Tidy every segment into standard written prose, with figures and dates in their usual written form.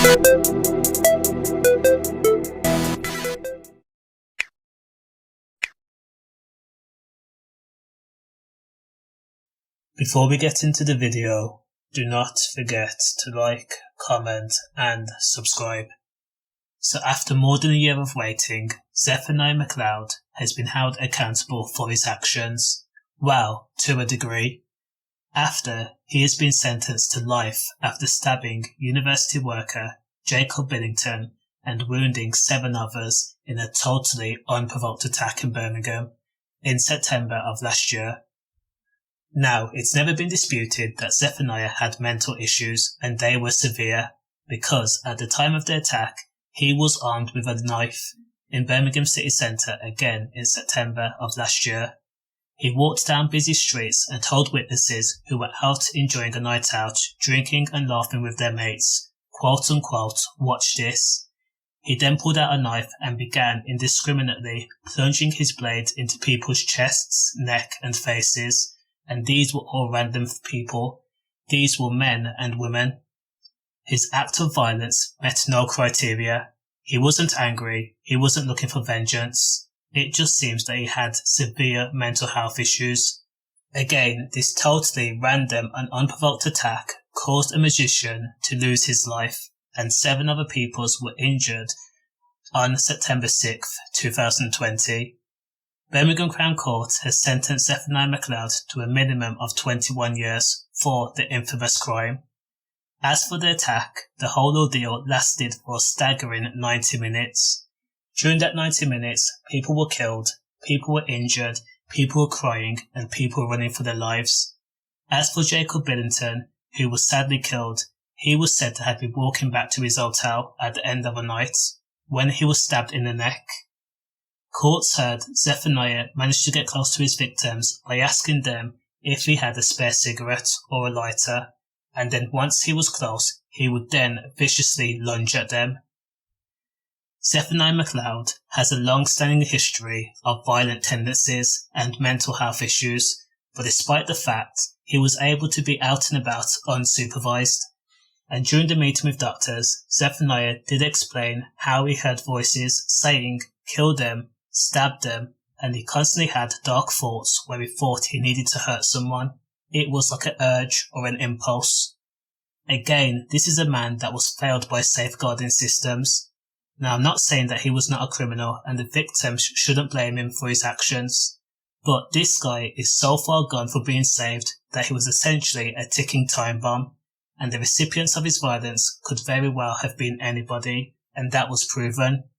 Before we get into the video, do not forget to like, comment and subscribe. So after more than a year of waiting, Zephaniah McLeod has been held accountable for his actions. Well, to a degree. After he has been sentenced to life after stabbing university worker Jacob Billington and wounding 7 others in a totally unprovoked attack in Birmingham in September of last year. Now, it's never been disputed that Zephaniah had mental issues, and they were severe, because at the time of the attack, he was armed with a knife in Birmingham city centre again in September of last year. He walked down busy streets and told witnesses who were out enjoying a night out, drinking and laughing with their mates, quote unquote, "Watch this." He then pulled out a knife and began indiscriminately plunging his blade into people's chests, neck and faces. And these were all random people. These were men and women. His act of violence met no criteria. He wasn't angry. He wasn't looking for vengeance. It just seems that he had severe mental health issues. Again, this totally random and unprovoked attack caused a musician to lose his life, and 7 other people were injured on September 6th, 2020. Birmingham Crown Court has sentenced Zephaniah McLeod to a minimum of 21 years for the infamous crime. As for the attack, the whole ordeal lasted for a staggering 90 minutes. During that 90 minutes, people were killed, people were injured, people were crying, and people were running for their lives. As for Jacob Billington, who was sadly killed, he was said to have been walking back to his hotel at the end of a night when he was stabbed in the neck. Courts heard Zephaniah managed to get close to his victims by asking them if he had a spare cigarette or a lighter, and then once he was close, he would then viciously lunge at them. Zephaniah McLeod has a long-standing history of violent tendencies and mental health issues, but despite the fact he was able to be out and about unsupervised. And during the meeting with doctors, Zephaniah did explain how he heard voices saying, "Kill them," stabbed them, and he constantly had dark thoughts where he thought he needed to hurt someone. It was like an urge or an impulse. Again, this is a man that was failed by safeguarding systems. Now, I'm not saying that he was not a criminal and the victims shouldn't blame him for his actions, but this guy is so far gone for being saved that he was essentially a ticking time bomb, and the recipients of his violence could very well have been anybody, and that was proven.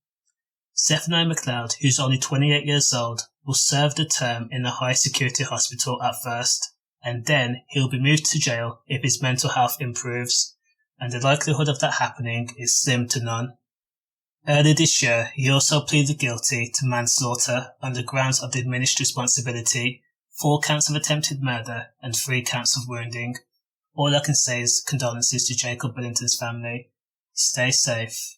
Zephaniah McLeod, who's only 28 years old, will serve the term in a high-security hospital at first, and then he'll be moved to jail if his mental health improves, and the likelihood of that happening is slim to none. Earlier this year, he also pleaded guilty to manslaughter on the grounds of diminished responsibility, 4 counts of attempted murder, and 3 counts of wounding. All I can say is condolences to Jacob Billington's family. Stay safe.